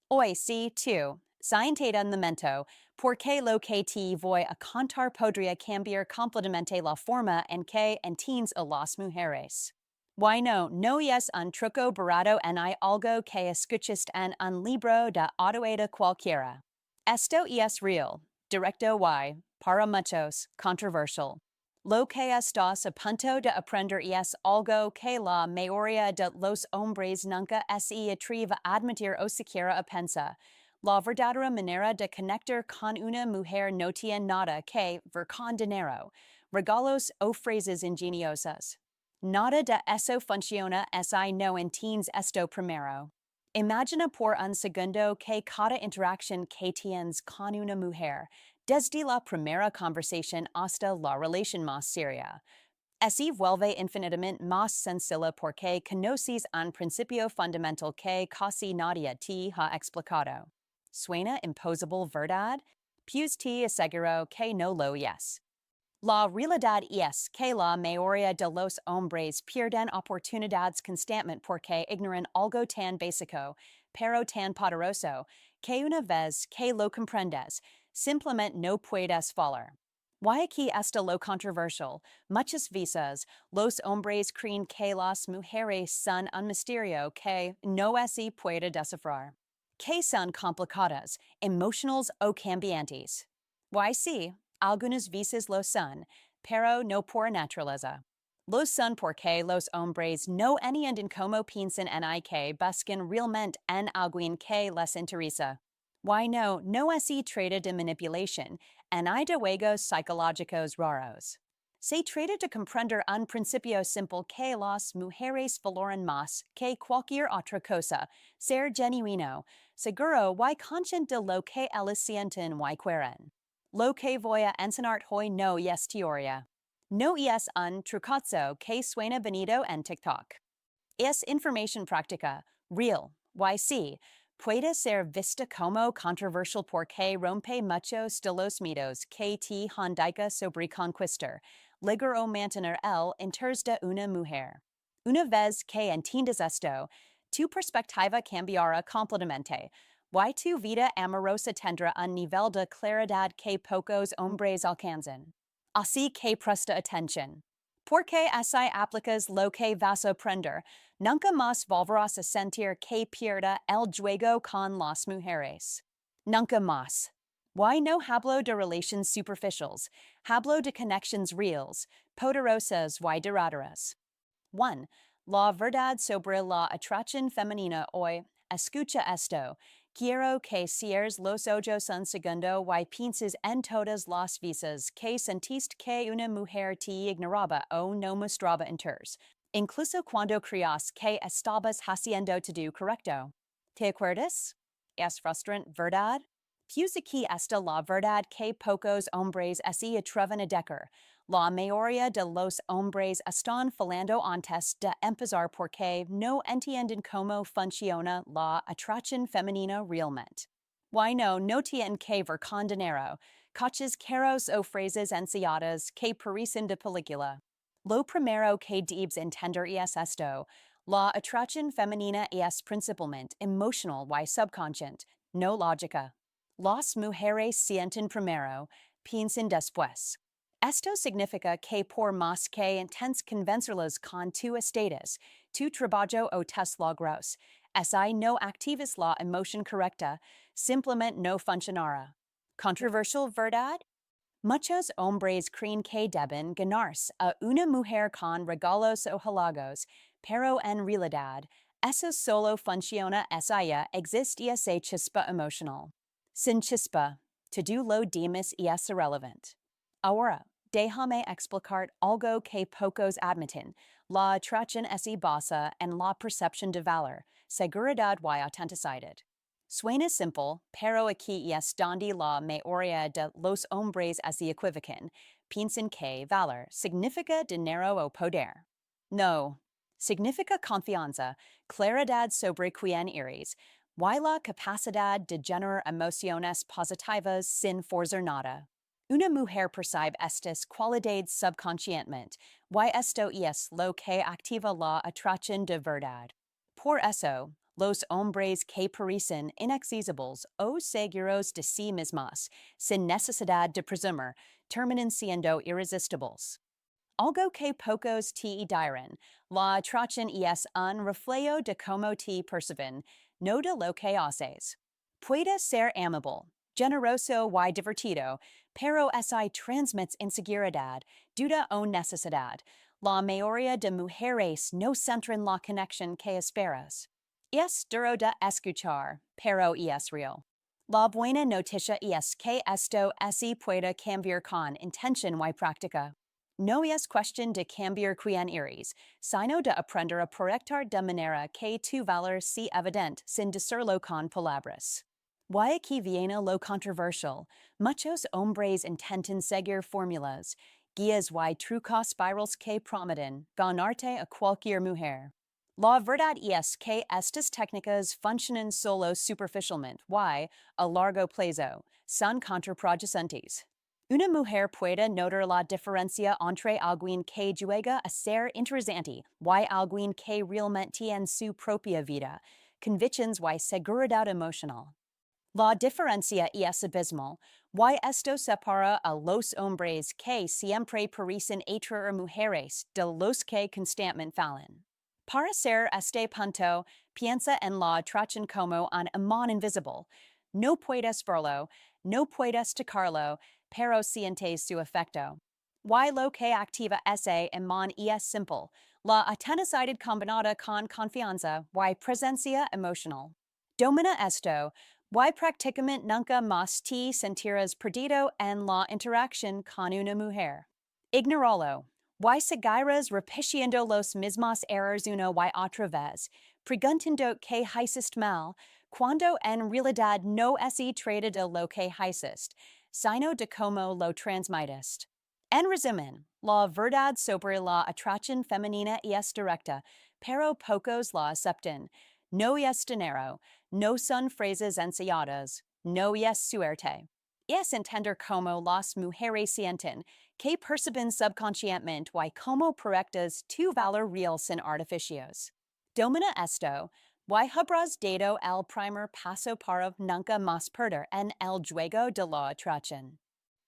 Hoy si tu, scientada en momento, porque lo que te voy a contar podría cambiar completamente la forma en que entiendes a las mujeres. Why no es un truco barato en hay algo que escuchaste en un libro de autoayuda cualquiera. Esto es real, directo y, para muchos, controversial. Lo que estás a punto de aprender es algo que la mayoría de los hombres nunca se atreve a admitir o siquiera a pensar. La verdadera manera de conectar con una mujer no tiene nada que ver con dinero, regalos o frases ingeniosas. Nada de eso funciona si no entiendes esto primero. Imagina por un segundo que cada interacción que tienes con una mujer, desde la primera conversación hasta la relación más seria, así vuelve infinitamente más sencilla porque conoces un principio fundamental que casi nadie te ha explicado. ¿Suena imposible, verdad? Pues te aseguro que no lo es. La realidad es que la mayoría de los hombres pierden oportunidades constantemente porque ignoran algo tan básico, pero tan poderoso, que una vez que lo comprendes, simplemente no puedes fallar. Why aquí está lo controversial. Muchas veces, los hombres creen que las mujeres son un misterio que no se puede descifrar. Que son complicadas, emocionales o cambiantes. Why sí, algunas veces lo son, pero no por naturaleza. Lo son porque los hombres no entienden cómo piensan en que buscan realmente en alguien que les interesa. Why no se trata de manipulación, en hay de juegos psicológicos raros. Se trata de comprender un principio simple que las mujeres valoran más que cualquier otra cosa, ser genuino, seguro y consciente de lo que ellos sienten y quieren. Lo que voy a enseñar hoy no es teoría. No es un trucazo que suena bonito en TikTok. Es información práctica, real, sí, puede ser vista como controversial porque rompe muchos de los mitos que te indica sobre conquistar, ligar o mantener el interés de una mujer. Una vez que entiendes esto, tu perspectiva cambiará completamente. Y tu vida amorosa tendrá un nivel de claridad que pocos hombres alcanzan. Así que presta atención. Porque así aplicas lo que vas a aprender, nunca más volverás a sentir que pierda el juego con las mujeres. Nunca más. Why no hablo de relations superficials, hablo de connections reals, poderosas y duraderas. 1. La verdad sobre la atracción femenina hoy. Escucha esto. Quiero que cierres los ojos un segundo y pienses en todas las veces que sentiste que una mujer te ignoraba o no mostraba interés, incluso cuando creías que estabas haciendo todo correcto. ¿Te acuerdas? Es frustrante, ¿verdad? Pues aquí está la verdad que pocos hombres se atreven a decir. La mayoría de los hombres están fallando antes de empezar porque no entienden cómo funciona la atracción femenina realmente. Why no tienen que ver con dinero, coches caros o frases ansiadas que parecen de película. Lo primero que debes entender es esto. La atracción femenina es principalmente emocional y subconsciente, no lógica. Las mujeres sienten primero, piensan después. Esto significa que por más que intentes convencerlas con tu estatus, tu trabajo o tus logros, si no activas la emoción correcta, simplemente no funcionará. Controversial, ¿verdad? Muchos hombres creen que deben ganarse a una mujer con regalos o halagos, pero en realidad, eso solo funciona si ella existe esa chispa emocional. Sin chispa, todo lo demás es irrelevant. Ahora, déjame explicar algo que pocos admiten. La atracción es basa en la percepción de valor, seguridad y autenticidad. Suena simple, pero aquí es donde la mayoría de los hombres se equivocan. Piensan que valor significa dinero o poder. No, significa confianza, claridad sobre quién eres, y la capacidad de generar emociones positivas sin forzar nada. Una mujer percibe estas cualidades subconscientemente, y esto es lo que activa la atracción de verdad. Por eso, Los hombres que parecen inaccesibles o seguros de sí mismos, sin necesidad de presumir, terminan siendo irresistibles. Algo que pocos te dirán, la atracción es un reflejo de cómo te perciben, no de lo que haces. Puede ser amable, generoso y divertido, pero ese transmite inseguridad, duda o necesidad. La mayoría de mujeres no centran la conexión que esperas. Es duro de escuchar, pero es real. La buena noticia es que esto así puede cambiar con intención y práctica. No es cuestión de cambiar quien eres, sino de aprender a proyectar de manera que tu valor sea evidente sin decirlo con palabras. Y aquí viene lo controversial. Muchos hombres intentan seguir fórmulas, guías y trucos spirals que prometen ganarte a cualquier mujer. La verdad es que estas técnicas funcionan solo superficialmente y, a largo plazo, son contraproducentes. Una mujer puede notar la diferencia entre alguien que juega a ser interesante y alguien que realmente tiene su propia vida, convicciones y seguridad emocional. La diferencia es abismal, y esto separa a los hombres que siempre parecen atraer mujeres de los que constantemente fallan. Para ser este punto, piensa en la atracción como un imán invisible. No puedes verlo, no puedes tocarlo, pero sientes su efecto. Y lo que activa ese imán es simple, la autenticidad combinada con confianza y presencia emocional. Domina esto, y prácticamente nunca más te sentirás perdido en la interacción con una mujer. Ignoralo. Y seguirás repitiendo los mismos errores una y otra vez, preguntando qué hiciste mal, cuando en realidad no se trata de lo que hiciste, sino de cómo lo transmitiste. En resumen, la verdad sobre la atracción femenina es directa, pero pocos la aceptan. No es dinero, no son frases ensayadas, no es suerte. Es entender cómo las mujeres sienten, que perciben subconscientemente y cómo proyectas tu valor real sin artificios. Domina esto, y habrás dado el primer paso para nunca más perder en el juego de la atracción.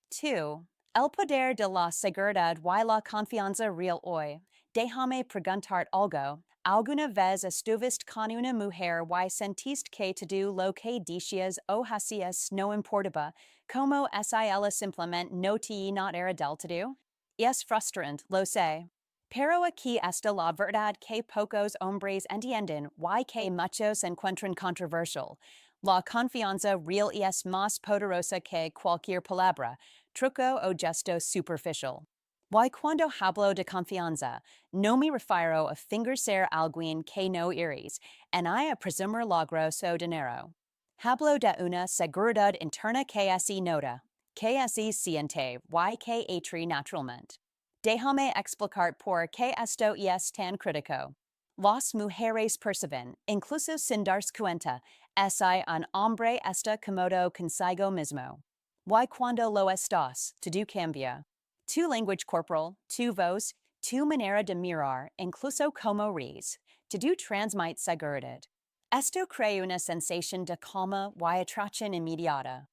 2. El poder de la seguridad y la confianza real hoy. Déjame preguntar algo. ¿Alguna vez estuviste con una mujer y sentiste que todo lo que decías o hacías no importaba, como si ella simplemente no te not era del todo? Es frustrante, lo sé. Pero aquí está la verdad que pocos hombres entienden y que muchos encuentran controversial. La confianza real es más poderosa que cualquier palabra, truco o gesto superficial. Y cuando hablo de confianza, no me refiero a fingir alguien que no eres, en a presumir logros o dinero. Hablo de una seguridad interna que así nota, que así siente y que atri naturalmente. Déjame explicar por qué esto es tan crítico. Las mujeres perciben, incluso sin darse cuenta, si un hombre está cómodo consigo mismo. Y cuando lo estás, todo cambia. Tu lenguaje corporal, tu voz, tu manera de mirar, incluso como ríes, todo transmite seguridad. Esto crea una sensación de calma y atracción inmediata.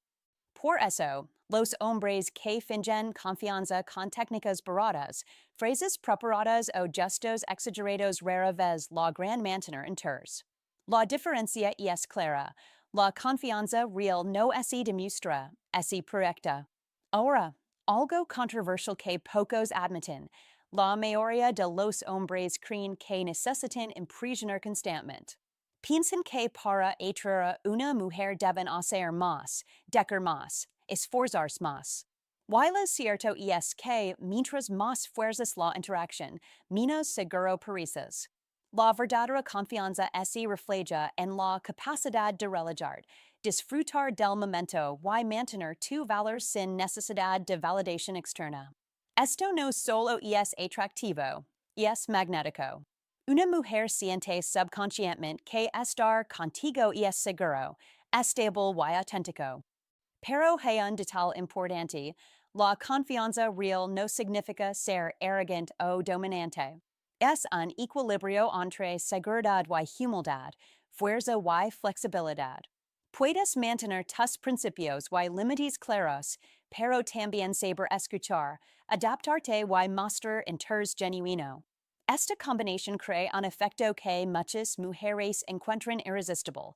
Por eso, los hombres que fingen confianza con técnicas baratas, frases preparadas o gestos exagerados rara vez logran mantener enteros. La diferencia es clara. La confianza real no se demuestra, se proyecta. Ahora, algo controversial que pocos admiten. La mayoría de los hombres creen que necesitan impresionar constantemente. Piensan que para atraer a una mujer deben hacer más, decir más, esforzarse más. Y lo cierto es que mientras más fuerzas la interacción, menos seguro pareces. La verdadera confianza se refleja en la capacidad de relajar, disfrutar del momento y mantener tu valor sin necesidad de validación externa. Esto no solo es atractivo, es magnético. Una mujer siente subconscientemente que estar contigo es seguro, estable y auténtico. Pero hay un detalle importante. La confianza real no significa ser arrogante o dominante. Es un equilibrio entre seguridad y humildad, Fuerza y flexibilidad. Puedes mantener tus principios y límites claros, pero también saber escuchar, adaptarte y mostrar interés genuino. Esta combinación crea un efecto que muchas mujeres encuentran irresistible.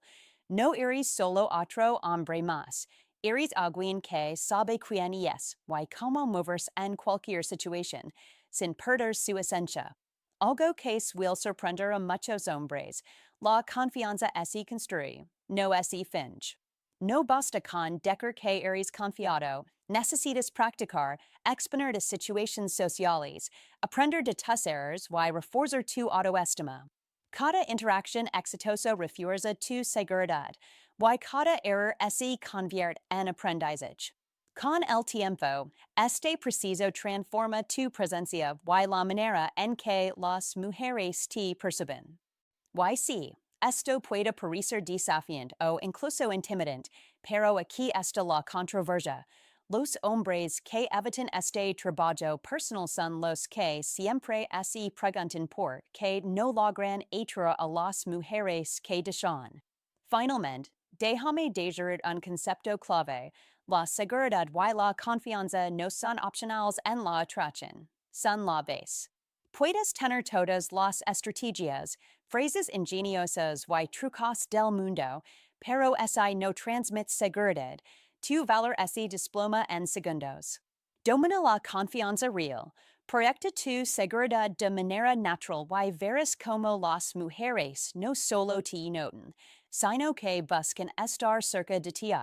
No eres solo otro hombre más. Eres alguien que sabe quién es y cómo moverse en cualquier situación, sin perder su esencia. Algo que suele sorprender a muchos hombres. La confianza es construir, no es finge. No basta con decir que eres confiado. Necesitas practicar, exponer de situaciones sociales, aprender de tus errores y reforzar tu autoestima. Cada interacción exitosa refuerza tu seguridad, y cada error se convierte en aprendizaje. Con el tiempo, este proceso transforma tu presencia y la manera en que las mujeres te perciben. Y sí, esto puede parecer desafiante o incluso intimidante, pero aquí está la controversia. Los hombres que evitan este trabajo personal son los que siempre se preguntan por qué no logran atraer a las mujeres que desean. Finalmente, déjame decir un concepto clave. La seguridad y la confianza no son opcionales en la atracción, son la base. Puedes tener todas las estrategias, phrases ingeniosas y trucos del mundo, pero ese no transmite seguridad. Tu valor se desploma en segundos. Domina la confianza real. Proyecta tu seguridad de manera natural y verás como las mujeres no solo te notan, sino que buscan estar cerca de ti.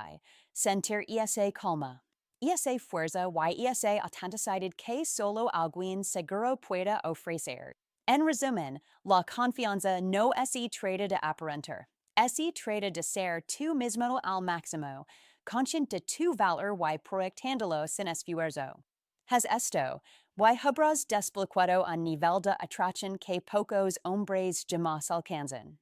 Sentir esa calma, esa fuerza y esa autenticidad que solo alguien seguro puede ofrecer. En resumen, la confianza no es trata de aparentar, es trata de ser tú mismo al máximo, consciente de tu valor y proyectándolo sin esfuerzo. Has esto, y habrás desbloqueado un nivel de atracción que pocos hombres jamás alcanzan.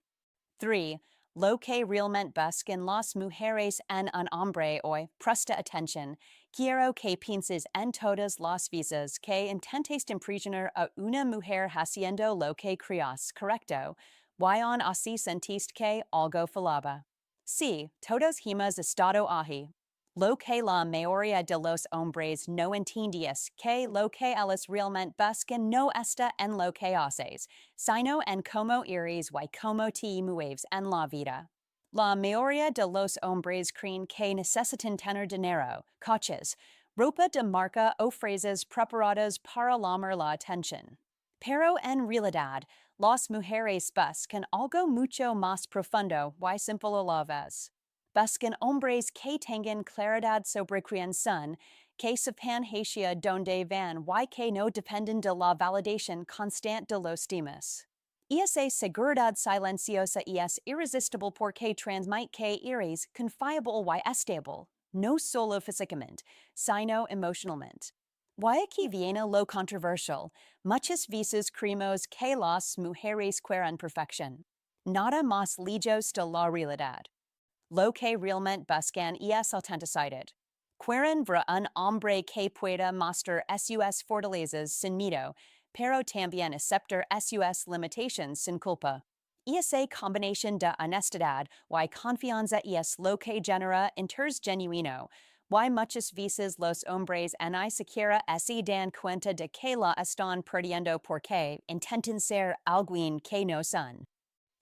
3. Lo que realmente buscan las mujeres en un hombre hoy, presta atención. Quiero que pienses en todas las veces que intentes impresionar a una mujer haciendo lo que creas correcto, y aún así sentiste que algo fallaba. Sí, todos hemos estado ahí. Lo que la mayoría de los hombres no entienden es que lo que ellos realmente buscan no está en lo que haces, sino en cómo eres y cómo te mueves en la vida. La mayoría de los hombres creen que necesitan tener dinero, coches, ropa de marca o frases preparadas para llamar la atención. Pero en realidad, las mujeres buscan algo mucho más profundo y simple a la vez. Buscan hombres que tengan claridad sobre quién son, que sepan hacia dónde van y que no dependen de la validación constante de los demás. Esa seguridad silenciosa es irresistible porque transmite que eres confiable y estable, no solo físicamente, sino emocionalmente. Y aquí viene lo controversial. Muchas veces creemos que las mujeres quieren perfección. Nada más lejos de la realidad. Lo que realmente buscan es autenticidad. Quieren ver un hombre que pueda mostrar sus fortalezas sin miedo, pero también aceptar sus limitations sin culpa. Esa combinación de honestidad y confianza es lo que genera interés genuino, y muchas veces los hombres ni siquiera se dan cuenta de que la están perdiendo porque intentan ser alguien que no son.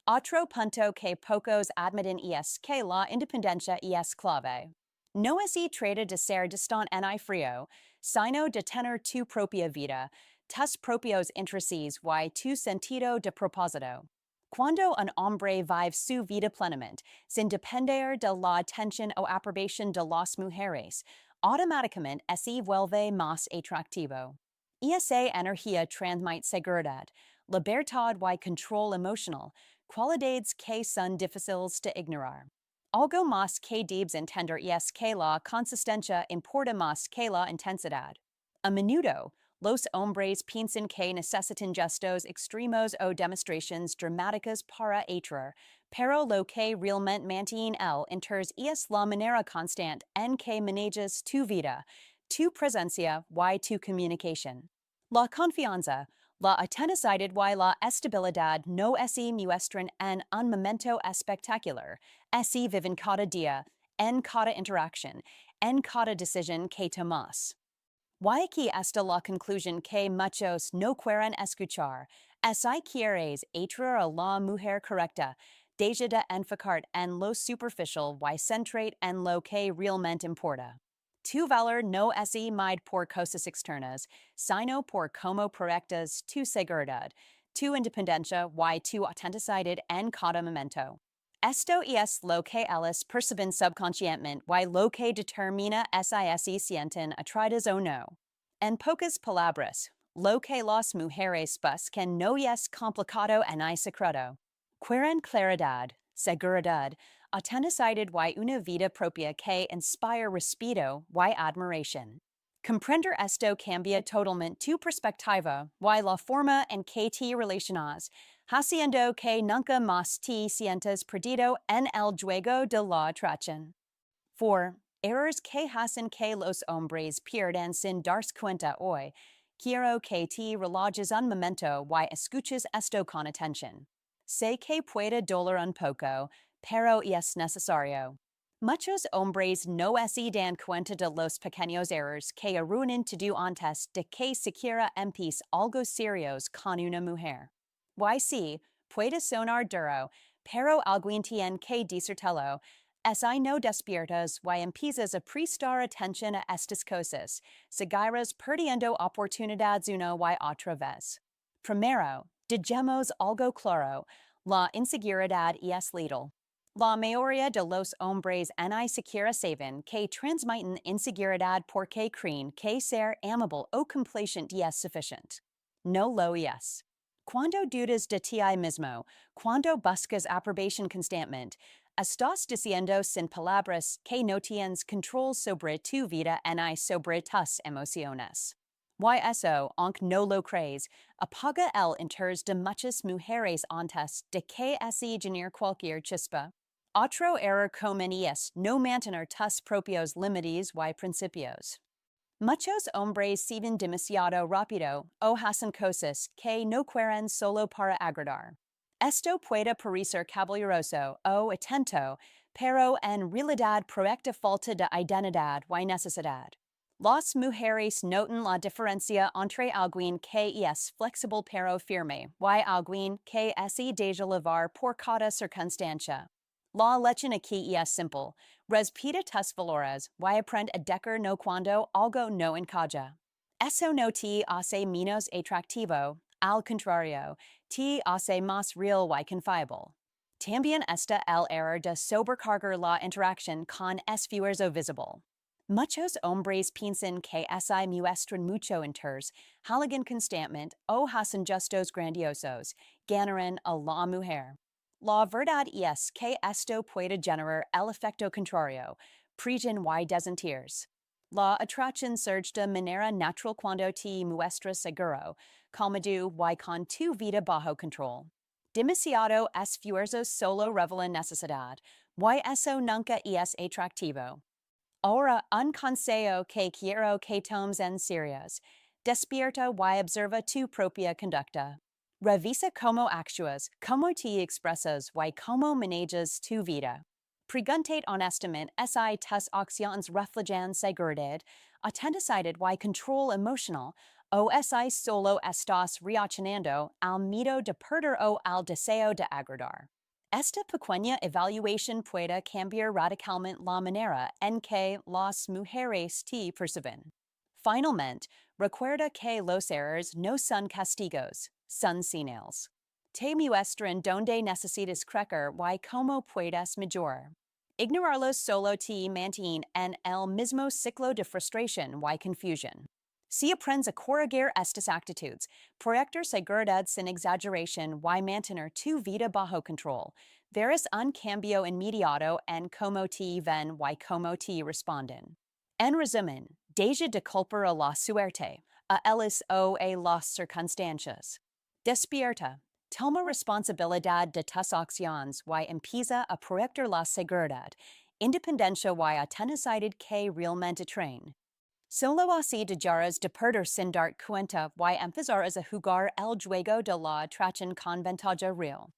Otro punto que pocos admiten es que la independencia es clave. No se trata de ser distante y frío, sino de tener tu propia vida, tus propios intereses y tu sentido de propósito. Cuando un hombre vive su vida plenamente, sin depender de la atención o aprobación de las mujeres, automáticamente se vuelve más atractivo. Esa energía transmite seguridad, libertad y control emocional, cualidades que son difíciles de ignorar. Algo más que debes entender es que la consistencia importa más que la intensidad. A menudo, los hombres piensan que necesitan gestos extremos o demostraciones dramáticas para atraer, pero lo que realmente mantiene el interés es la manera constante en que manejas tu vida, tu presencia y tu comunicación. La confianza, La atenacidad y la estabilidad no es muestran en un momento espectacular, es viven cada día, en cada interacción, en cada decisión que tomas. Y aquí está la conclusión que muchos no quieren escuchar. Si quieres atraer a la mujer correcta, deja de enfocar en lo superficial y centrate en lo que realmente importa. Tu valor no es mide por cosas externas, sino por cómo proyectas tu seguridad, tu independencia y tu autenticidad en cada momento. Esto es lo que ellos perciben subconscientemente y lo que determina si sienten atraídas o no. En pocas palabras, lo que las mujeres buscan no es complicado ni secreto. Quieren claridad, seguridad, autenticidad y una vida propia que inspire respeto y admiración. Comprender esto cambia totalmente tu perspectiva y la forma en que te relacionas, haciendo que nunca más te sientas perdido en el juego de la atracción. 4. Errors que hacen que los hombres pierdan sin darse cuenta hoy. Quiero que te relajes un momento y escuches esto con atención. Sé que puede doler un poco, pero es necesario. Muchos hombres no se dan cuenta de los pequeños errores que arruinan tu antes de que siquiera empieces algo serios con una mujer. Y sí, puede sonar duro, pero alguien tiene que decírtelo. Si no despiertas y empiezas a prestar atención a estas cosas, seguirás perdiendo oportunidades una y otra vez. Primero, digamos algo claro, la inseguridad es letal. La mayoría de los hombres ni siquiera saben que transmiten inseguridad porque creen que ser amable o complaciente es suficiente. No lo es. Cuando dudas de ti mismo, cuando buscas aprobación constantemente, estás diciendo sin palabras que no tienes control sobre tu vida ni sobre tus emociones. Y eso, aunque no lo crees, apaga el interés de muchas mujeres antes de que se genere cualquier chispa. Otro error común es no mantener tus propios límites y principios. Muchos hombres siguen demasiado rápido o hacen cosas que no quieren solo para agradar. Esto puede parecer caballeroso o atento, pero en realidad proyecta falta de identidad y necesidad. Las mujeres notan la diferencia entre alguien que es flexible pero firme y alguien que se deja llevar por cada circunstancia. La lección aquí es simple. Respeta tus valores y aprende a decir no cuando algo no encaja. Eso no te hace menos atractivo, al contrario, te hace más real y confiable. También está el error de sobrecargar la interacción con esfuerzo visible. Muchos hombres piensan que se muestran mucho interés, halagan constantemente o hacen gestos grandiosos, ganarán a la mujer. La verdad es que esto puede generar el efecto contrario, presión y desinterés. La atracción surge de manera natural cuando te muestras seguro, cómodo y con tu vida bajo control. Demasiado esfuerzo solo revela necesidad, y eso nunca es atractivo. Ahora un consejo que quiero que tomes en serio. Despierta y observa tu propia conducta. Revisa cómo actúas, cómo te expresas y cómo manejas tu vida. Pregúntate honestamente si tus acciones reflejan seguridad, autenticidad y control emocional, o si solo estás reaccionando al miedo de perder o al deseo de agradar. Esta pequeña evaluación puede cambiar radicalmente la manera en que las mujeres te perciben. Finalmente, recuerda que los errores no son castigos, son señales. Te muestran donde necesitas crecer y cómo puedes mejorar. Ignorarlos solo te mantiene en el mismo ciclo de frustración y confusión. Si aprendes a corregir estas actitudes, proyectar seguridad sin exageración y mantener tu vida bajo control, verás un cambio inmediato en cómo te ven y cómo te responden. En resumen, deja de culpar a la suerte, a ellos o a las circunstancias. Despierta, toma responsabilidad de tus acciones y empieza a proyectar la seguridad, independencia y autenticidad que realmente traen. Solo así de jaras de perder sin dar cuenta y empezar a jugar el juego de la atracción con ventaja real.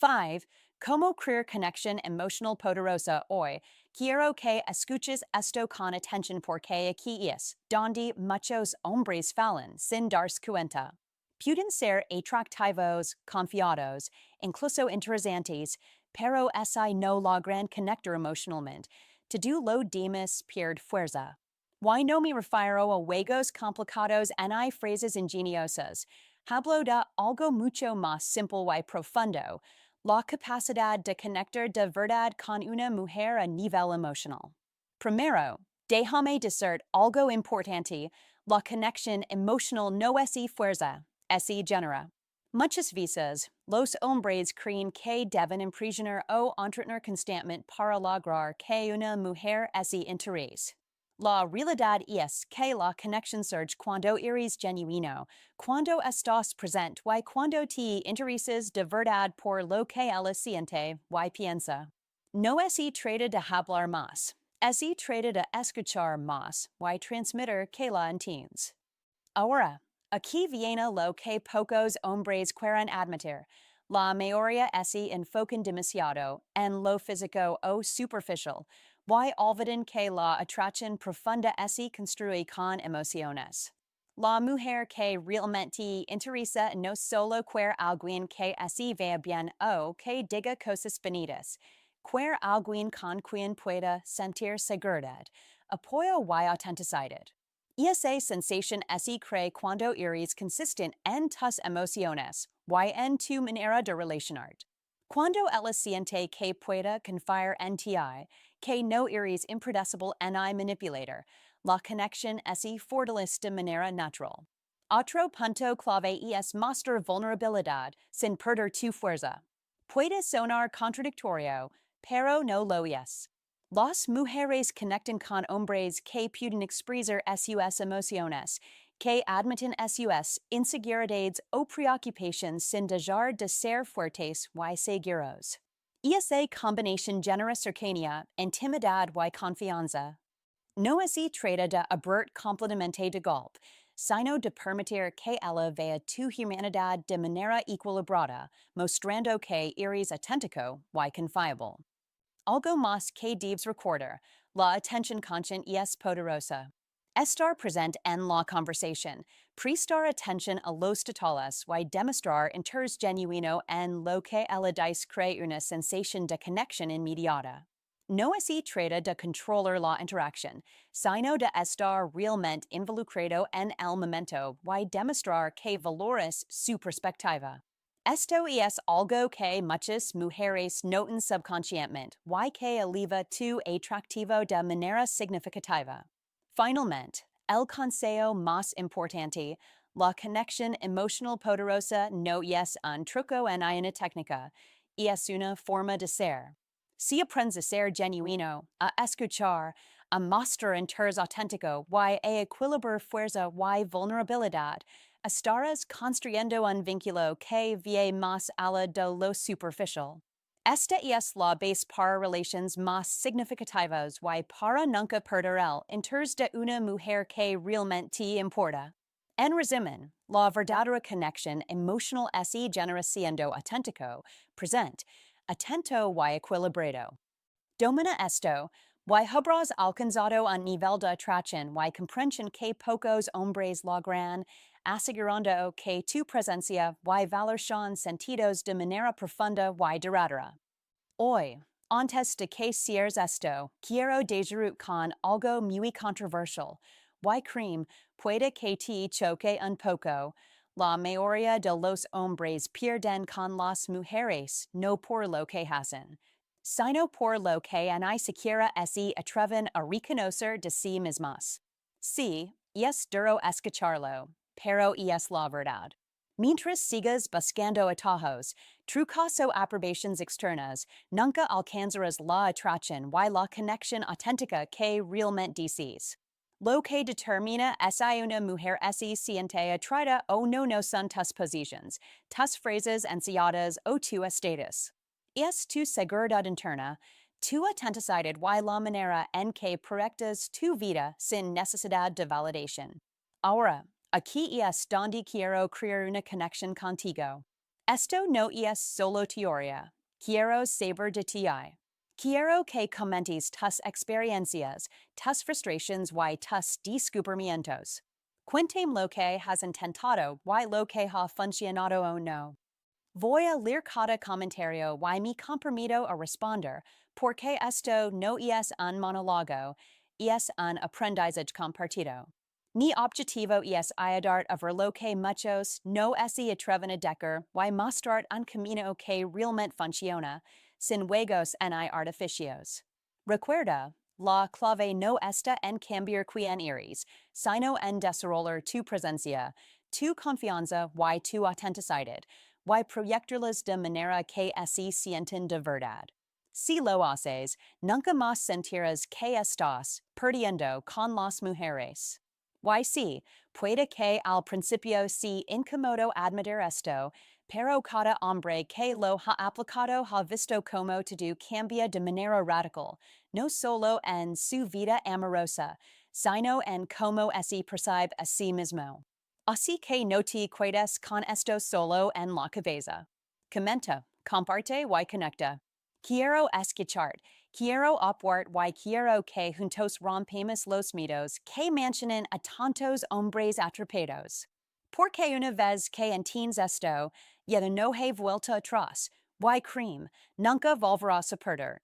5. Cómo crear conexión emocional poderosa hoy. Quiero que escuches esto con atención porque aquí es donde muchos hombres fallan sin darse cuenta. Pueden ser atractivos, confiados, incluso interesantes, pero ese no logran conectar emocionalmente. Todo lo demás pierde fuerza. Why no me refiero a juegos complicados y frases ingeniosas. Hablo de algo mucho más simple y profundo. La capacidad de conectar de verdad con una mujer a nivel emocional. Primero, déjame decir algo importante. La conexión emocional no es fuerza, es genera. Muchas veces, los hombres creen que deben impresionar o entretener constantemente para lograr que una mujer es interés. La realidad es que la conexión surge cuando eres genuino, cuando estás presente y cuando te intereses de verdad por lo que ella siente y piensa. No es trata de hablar más, es trata de escuchar más y transmitir que la entiendes. Ahora, aquí viene lo que pocos hombres quieren admitir. La mayoría se enfocan demasiado en lo físico o superficial, y olvidan que la atracción profunda se construye con emociones. La mujer que realmente interesa no solo quiere alguien que se vea bien o que diga cosas bonitas, quiere alguien con quien pueda sentir seguridad, apoyo y autenticidad. Esa sensación se crea cuando eres consistent en tus emociones y en tu manera de relacionar. Cuando ella siente que pueda confiar en ti, que no eres impredecible ni manipulator, la conexión se fortalece de manera natural. Otro punto clave es mostrar vulnerabilidad sin perder tu fuerza. Puede sonar contradictorio, pero no lo es. Las mujeres conectan con hombres que pueden expresar sus emociones, que admiten sus inseguridades o preocupaciones sin dejar de ser fuertes y seguros. Esa combinación genera cercanía, intimidad y confianza. No se trata de abrir completamente de golpe, sino de permitir que ella vea tu humanidad de manera equilibrada, mostrando que eres auténtico y confiable. Algo más que debes recordar, la atención consciente es poderosa. Estar presente en la conversación, prestar atención a los detalles y demostrar interés genuino en lo que ella dice crea una sensación de conexión inmediata. No se trata de controlar la interacción, sino de estar realmente involucrado en el momento y demostrar que valoras su perspectiva. Esto es algo que muchas mujeres notan subconscientemente y que eleva tu atractivo de manera significativa. Finalmente, el consejo más importante, la conexión emocional poderosa no es un truco en una técnica, es una forma de ser. Si aprendes a ser genuino, a escuchar, a mostrar interés auténtico y a equilibrar fuerza y vulnerabilidad, estarás construyendo un vínculo que va más allá de lo superficial. Esta es la base para relaciones más significativas y para nunca perder el interés de una mujer que realmente te importa. En resumen, la verdadera conexión emocional se genera siendo auténtico, presente, atento y equilibrado. Domina esto, y habrás alcanzado un nivel de atracción y comprensión que pocos hombres logran, asegurando que tu presencia y valor son sentidos de manera profunda y duradera. Hoy, antes de que cierres esto, quiero dejar con algo muy controversial. Y creo puede que te choque un poco. La mayoría de los hombres pierden con las mujeres, no por lo que hacen, sino por lo que ni siquiera se atreven a reconocer de sí mismas. Sí, es duro escucharlo, pero es la verdad. Mientras sigas buscando atajos, trucos o aprobaciones externas, nunca alcanzarás la atracción y la conexión auténtica que realmente deseas. Lo que determina si una mujer se siente atraída o no son tus posiciones, tus frases ansiadas o tu estatus. Es tu seguridad interna, Tu atentacidad y la manera en que proyectas tu vida sin necesidad de validación. Ahora, aquí es donde quiero crear una conexión contigo. Esto no es solo teoría. Quiero saber de ti. Quiero que comentes tus experiencias, tus frustrations y tus descubrimientos. Cuéntame lo que has intentado y lo que ha funcionado o no. Voy a leer cada comentario y me comprometo a responder, porque esto no es un monólogo, es un aprendizaje compartido. Mi objetivo es ayudar a ver lo que muchos no se atreven a decir y mostrar un camino que realmente funciona, sin juegos ni artificios. Recuerda, la clave no está en cambiar quién eres, sino en desarrollar tu presencia, tu confianza y tu autenticidad, y proyectarlas de manera que se sienten de verdad. Si lo haces, nunca más sentirás que estás perdiendo con las mujeres. Y sí, puede que al principio sea incómodo admitir esto, pero cada hombre que lo ha aplicado ha visto cómo todo cambia de manera radical, no solo en su vida amorosa, sino en cómo se percibe a sí mismo. Así que no te quedes con esto solo en la cabeza. Comenta, comparte y conecta. Quiero escuchar, quiero upward y quiero que juntos rompamos los mitos que mencionan a tantos hombres atrapados. Porque una vez que entiendes esto, ya no hay vuelta atrás, y cream, nunca volverás a perder.